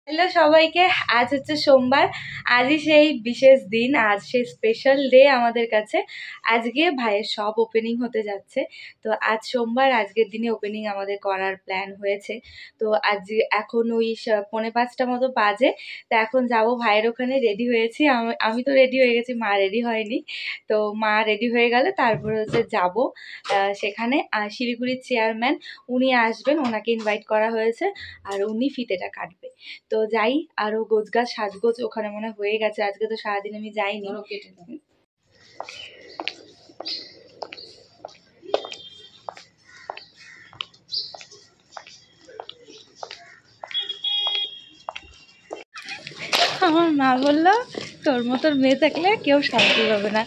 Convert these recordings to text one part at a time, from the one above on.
Hello সবাইকে। আজ হচ্ছে সোমবার। আজই সেই বিশেষ দিন, আজ সেই স্পেশাল ডে আমাদের কাছে। আজকে ভাইয়ের শপ ওপেনিং হতে যাচ্ছে। তো আজ সোমবার, আজকের দিনে ওপেনিং আমাদের করার প্ল্যান হয়েছে। তো আজ এখন ওই 4:45 মতো বাজে। তো এখন যাব ভাইয়ের ওখানে। রেডি হয়েছি, আমি তো রেডি হয়ে গেছি, মা রেডি হয়নি। তো মা রেডি হয়ে গেলে তারপরে হচ্ছে যাব সেখানে। শিলিগুড়ির চেয়ারম্যান উনি আসবেন, ওনাকে ইনভাইট করা হয়েছে, আর উনি ফিতেটা কাটবে। তো যাই, আরো গোছগাছ সাজগোজ ওখানে মনে হয়ে গেছে। আজকে তো সারাদিন আমি যাইনি। আমার মা বললো তোর মতন মেয়ে থাকলে কেউ শান্তি পাবে না।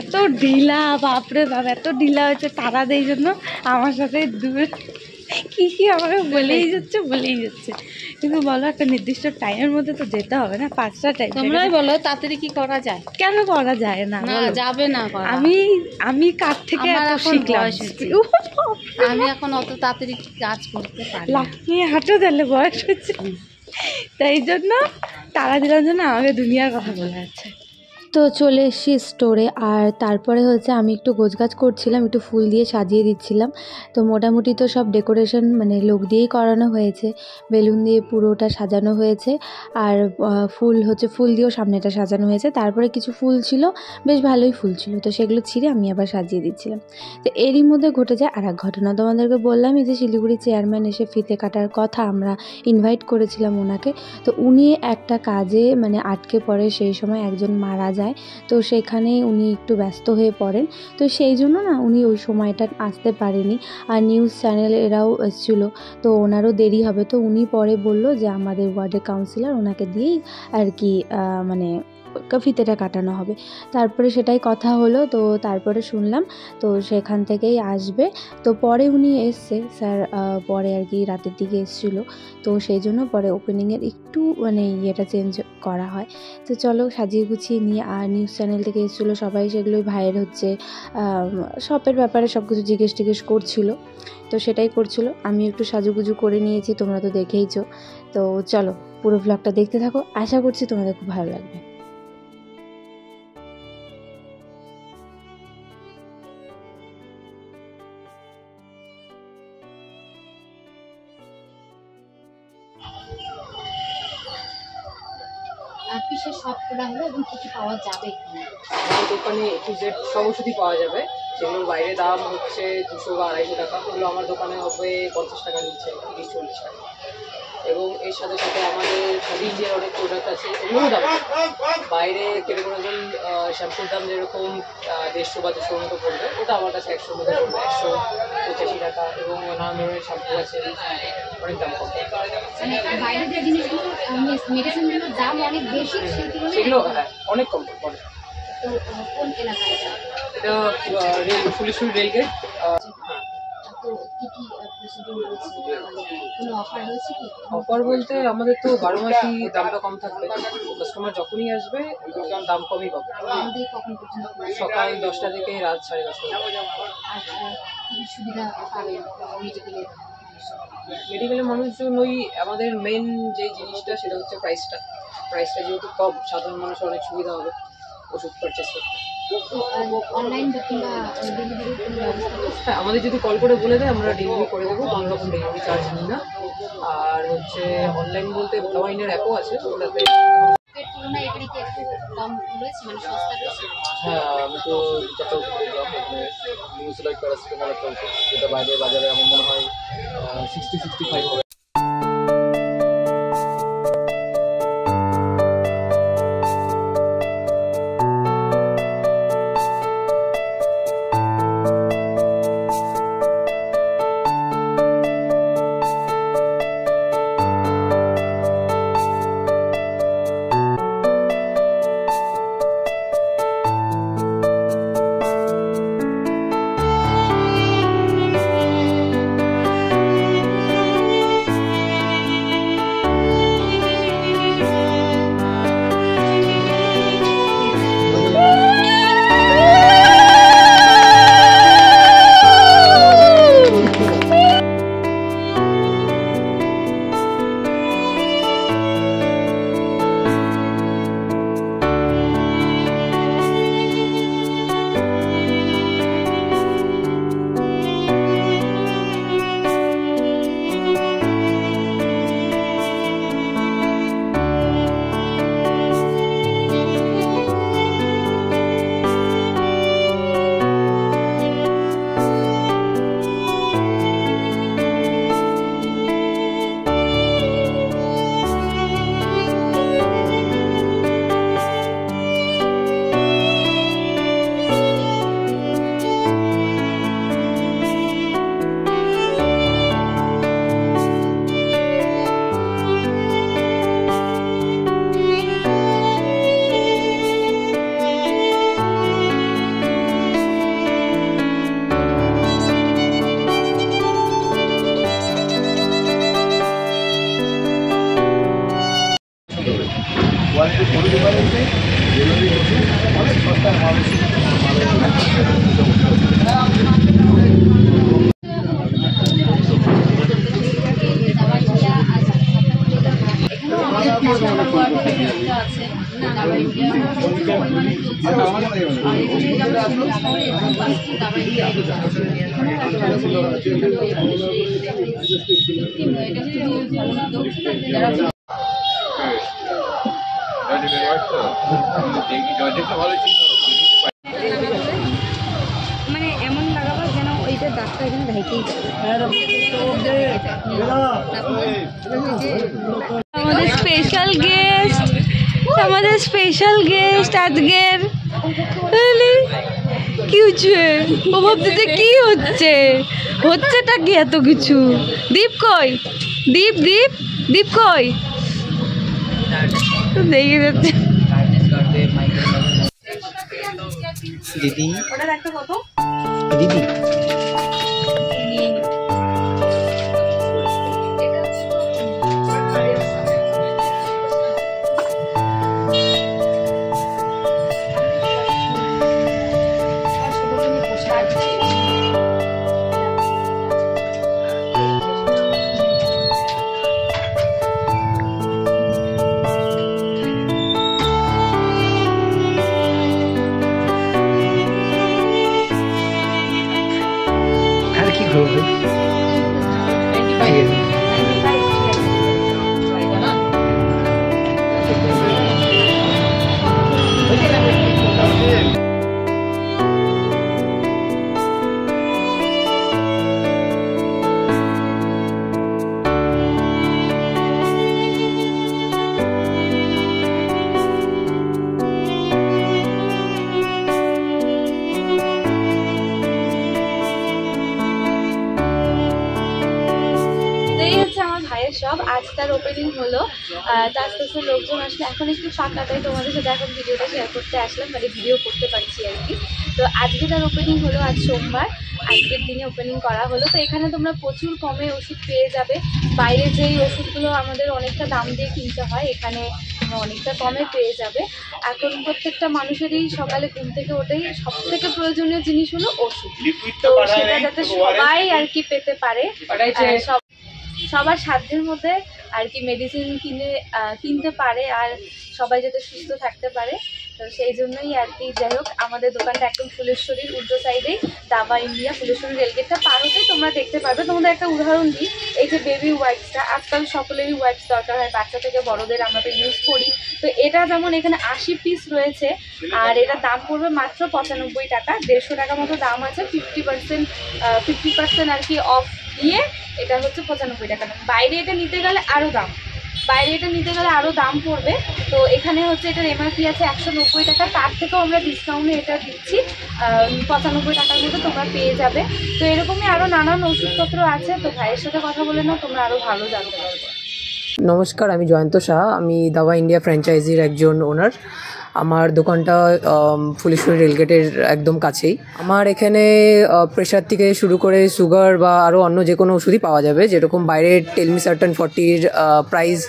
এত ঢিলা, বাপরে বাপ, এত ঢিলা হচ্ছে তারা দেই জন্য আমার সাথে দূর কি আমাকে বলেই যাচ্ছে। কিন্তু বলো, একটা নির্দিষ্ট টাইমের মধ্যে তো যেতে হবে না? 5টা টাইম তোমরাই বলো তাড়াতাড়ি কি করা যায়? কেন করা যায় না? যাবে না করা। আমি কার থেকে এত শিখলাম? আমি এখন অত তাড়াতাড়ি কাজ করতে পারি না। লাফিয়ে হাঁটো, তাহলে বয়স হচ্ছে, তাই জন্য তারা দিলার জন্য আমাকে দুনিয়ার কথা বলে যাচ্ছে। তো চলে এসেছি স্টোরে। আর তারপরে হচ্ছে আমি একটু গোছগাছ করছিলাম, একটু ফুল দিয়ে সাজিয়ে দিচ্ছিলাম। তো মোটামুটি তো সব ডেকোরেশন মানে লোক দিয়েই করানো হয়েছে, বেলুন দিয়ে পুরোটা সাজানো হয়েছে। আর ফুল দিয়েও সামনেটা সাজানো হয়েছে। তারপরে কিছু ফুল ছিল, বেশ ভালোই ফুল ছিল, তো সেগুলো ছিঁড়ে আমি আবার সাজিয়ে দিচ্ছিলাম। তো এরই মধ্যে ঘটে যায় আর এক ঘটনা। তোমাদেরকে বললামই যে শিলিগুড়ি চেয়ারম্যান এসে ফিতে কাটার কথা, আমরা ইনভাইট করেছিলাম ওনাকে। তো উনি একটা কাজে মানে আটকে পড়ে, সেই সময় একজন মারা যায়। তো সেখানেই উনি একটু ব্যস্ত হয়ে পড়েন। তো সেই জন্য না উনি ওই সময়টা আসতে পারেনি। আর নিউজ চ্যানেল এরাও এসেছিল, তো ওনারও দেরি হবে। তো উনি পরে বলল যে আমাদের ওয়ার্ডের কাউন্সিলর, ওনাকে দিয়েই আর কি মানে ফিতেটা কাটানো হবে। তারপরে সেটাই কথা হলো। তো তারপরে শুনলাম তো সেখান থেকেই আসবে। তো পরে উনি এসছে স্যার, পরে আর কি রাতের দিকে এসেছিলো। তো সেই জন্য পরে ওপেনিংয়ের একটু মানে ইয়েটা চেঞ্জ করা হয়। তো চলো সাজিয়ে গুছিয়ে নিয়ে, আর নিউজ চ্যানেল থেকে এসেছিলো সবাই, সেগুলোই ভাইয়ের হচ্ছে শপের ব্যাপারে সব কিছু জিজ্ঞেস করছিল। তো সেটাই করছিল, আমি একটু সাজুগুজু করে নিয়েছি, তোমরা তো দেখেইছো। তো চলো পুরো ভ্লগটা দেখতে থাকো, আশা করছি তোমাদের খুব ভালো লাগবে। কিসের শপ খোলা হলো এবং কি কি পাওয়া যাবে? আমার দোকানে A to Z সব ওষুধই পাওয়া যাবে। সেগুলোর বাইরে দাম হচ্ছে 200 বা 250 টাকা, ওগুলো আমার দোকানে হবে 50 টাকার নিচে, 30-40 টাকা। এবং এর সাথে সাথে আমাদের রিজের অনেক প্রোডাক্ট আছে, এগুলোও দাম বাইরে কেরোজন শ্যাম্পুর দাম যেরকম 150 বা 200 মতো পড়বে, ওটা আমার কাছে 100 মতো পড়বে, 185 টাকা। এবং নানান ধরনের শ্যাম্পু আছে, অনেক দাম কম। বাইরে যে জিনিসগুলো মেডিসিনগুলোর দাম অনেক বেশি, সেগুলো হ্যাঁ অনেক কম পড়ে। তো কোন এলাকায় এটা ফুলেশ্বরী রেলগেট। তো কি কি প্রসিডিউর রয়েছে, কোনো অফার রয়েছে কি? অফার বলতে আমাদের তো 12 মাসই দামটা কম থাকবে। কাস্টমার যখনই আসবে দাম কমই পাবে। কখন পর্যন্ত? সকাল 10টা থেকে রাত 10:30। আর কি সুবিধা পাবেন মেডিকেলের মানুষজন ওই আমাদের মেন যে জিনিসটা সেটা হচ্ছে প্রাইসটা যেহেতু কম, সাধারণ মানুষের অনেক সুবিধা হবে ওষুধ পারচেস করতে। অনলাইন কিংবা ডেলিভারি? হ্যাঁ, আমাদের যদি কল করে বলে দেয় আমরা ডেলিভারি করে দেবো, কোনো রকম ডেলিভারি চার্জ নিই না। আর হচ্ছে অনলাইন বলতে ভ্যালামাইনের অ্যাপও আছে, ওটাতে হ্যাঁ আমি তো নিউজ লাইক প্যারাসিটামল একটা ওষুধ, যেটা বাইরে বাজারে আমার মনে হয় 60-65 হবে। কোয়ালিটি কোনো ডিফারেন্স নেই, ডেলিভারি ওষুধ অনেক সস্তা মাল মানে এমন লাগাবো যেন ওইটা দাগটা এখানে ঢাইকেই আমাদের স্পেশাল গেস্ট আজকের কি হচ্ছে ও ভাবতেছে কি হচ্ছেটা কি এত কিছু। দীপ কই? দীপ কই? দেখে যাচ্ছে দিদি ওটা একটা কত দিদি আর কি করবে? ঠিক আছে। এই হচ্ছে আমার ভাইয়ের শপ। আজ তার ওপেনিং হলো, তার আস্তে লোকজন আসলে এখন একটু ফাঁকা, তাই তোমাদের সাথে এখন ভিডিওটা শেয়ার করতে আসলাম, মানে ভিডিও করতে পারছি আর কি। তো আজকে তার ওপেনিং হলো, আজ সোমবার, আজকের দিনে ওপেনিং করা হলো। তো এখানে তোমরা প্রচুর কমে ওষুধ পেয়ে যাবে। বাইরে যেই ওষুধগুলো আমাদের অনেকটা দাম দিয়ে কিনতে হয়, এখানে অনেকটা কমে পেয়ে যাবে। এখন প্রত্যেকটা মানুষেরই সকালে ঘুম থেকে ওঠেই সব থেকে প্রয়োজনীয় জিনিস হলো ওষুধ। তো সেটা যাতে সবাই আর কি পেতে পারে, সবার সাধ্যের মধ্যে আর কি মেডিসিন কিনতে পারে, আর সবাই যাতে সুস্থ থাকতে পারে। তো সেই জন্যই আর কি। যাই হোক, আমাদের দোকানটা একদম ফুলেশ্বরীর উল্টো সাইডেই, দাবা ইন্ডিয়া, ফুলেশ্বরী রেলগেটটা পার হতেই তোমরা দেখতে পারবে। তোমাদের একটা উদাহরণ দিই, এই যে বেবি ওয়াইপসটা, আজকাল সকলেরই ওয়াইপস দরকার হয়, বাচ্চা থেকে বড়দের আমরা তো ইউজ করি। তো এটা যেমন এখানে 80 পিস রয়েছে, আর এটার দাম পড়বে মাত্র 95 টাকা। 150 টাকা মতো দাম আছে, 50% আর কি অফ দিয়ে এটা হচ্ছে 95 টাকা। বাইরে এটা নিতে গেলে আরও দাম পড়বে। তো এখানে হচ্ছে এটার এমআরপি আছে 190 টাকা, তার থেকেও আমরা ডিসকাউন্টে এটা দিচ্ছি 95 টাকার মতো তোমরা পেয়ে যাবে। তো এরকমই আরও নানান ওষুধপত্র আছে। তো ভাইয়ের সাথে কথা বলে নাও, তোমরা আরও ভালো জানতে পারবে। নমস্কার, আমি জয়ন্ত শাহ, আমি দাবা ইন্ডিয়া ফ্র্যাঞ্চাইজির একজন ওনার। আমার দোকানটা ফুলেশ্বরী রেলগেটের একদম কাছেই। আমার এখানে প্রেশার থেকে শুরু করে সুগার বা আরও অন্য যে কোনো ওষুধই পাওয়া যাবে। যেরকম বাইরে টেলমি সার্টেন 40-র প্রাইস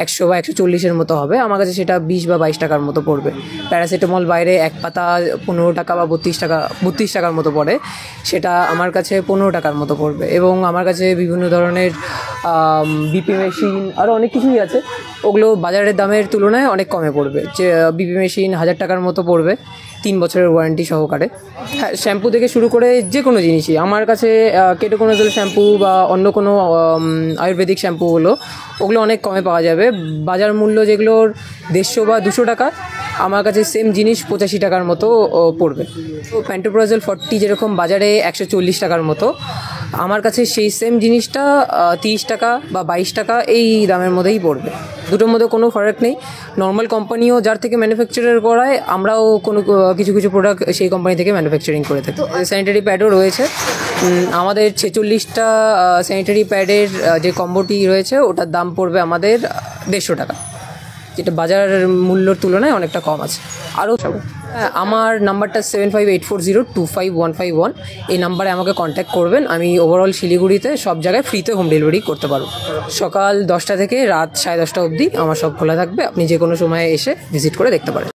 100 বা 140-এর মতো হবে, আমার কাছে সেটা 20 বা 22 টাকার মতো পড়বে। প্যারাসিটামল বাইরে এক পাতা 15 টাকা বা 32 টাকার মতো পড়ে, সেটা আমার কাছে 15 টাকার মতো পড়বে। এবং আমার কাছে বিভিন্ন ধরনের বিপি মেশিন আরও অনেক কিছুই আছে, ওগুলো বাজারের দামের তুলনায় অনেক কমে পড়বে। যে বিপি মেশিন 1000 টাকার মতো পড়বে, 3 বছরের ওয়ারেন্টি সহকারে। হ্যাঁ, শ্যাম্পু থেকে শুরু করে যে কোনো জিনিসই আমার কাছে, কেটোকোনাজল শ্যাম্পু বা অন্য কোনো আয়ুর্বেদিক শ্যাম্পু ওগুলো অনেক কমে পাওয়া যাবে। বাজার মূল্য যেগুলোর 150 বা 200 টাকা, আমার কাছে সেম জিনিস 85 টাকার মতো পড়বে। তো প্যান্টোপ্রাজল 40 যেরকম বাজারে 140 টাকার মতো, আমার কাছে সেই সেম জিনিসটা 30 টাকা বা 22 টাকা এই দামের মধ্যেই পড়বে। দুটোর মধ্যে কোনো ফারাক নেই। নর্মাল কোম্পানিও যার থেকে ম্যানুফ্যাকচারার করায়, আমরাও কিছু প্রোডাক্ট সেই কোম্পানি থেকে ম্যানুফ্যাকচারিং করে থাকি। স্যানিটারি প্যাডও রয়েছে আমাদের। 46টা স্যানিটারি প্যাডের যে কম্বোটি রয়েছে, ওটার দাম পড়বে আমাদের 150 টাকা। যেটা বাজার মূল্যর তুলনায় অনেকটা কম আছে। আরও আমার নাম্বারটা 7584025151, এই নাম্বারে আমাকে কন্ট্যাক্ট করবেন। আমি ওভারঅল শিলিগুড়িতে সব জায়গায় ফ্রিতে হোম ডেলিভারি করতে পারবো। সকাল 10টা থেকে রাত 10:30 অবধি আমার সব খোলা থাকবে, আপনি যে কোনো সময় এসে ভিজিট করে দেখতে পারেন।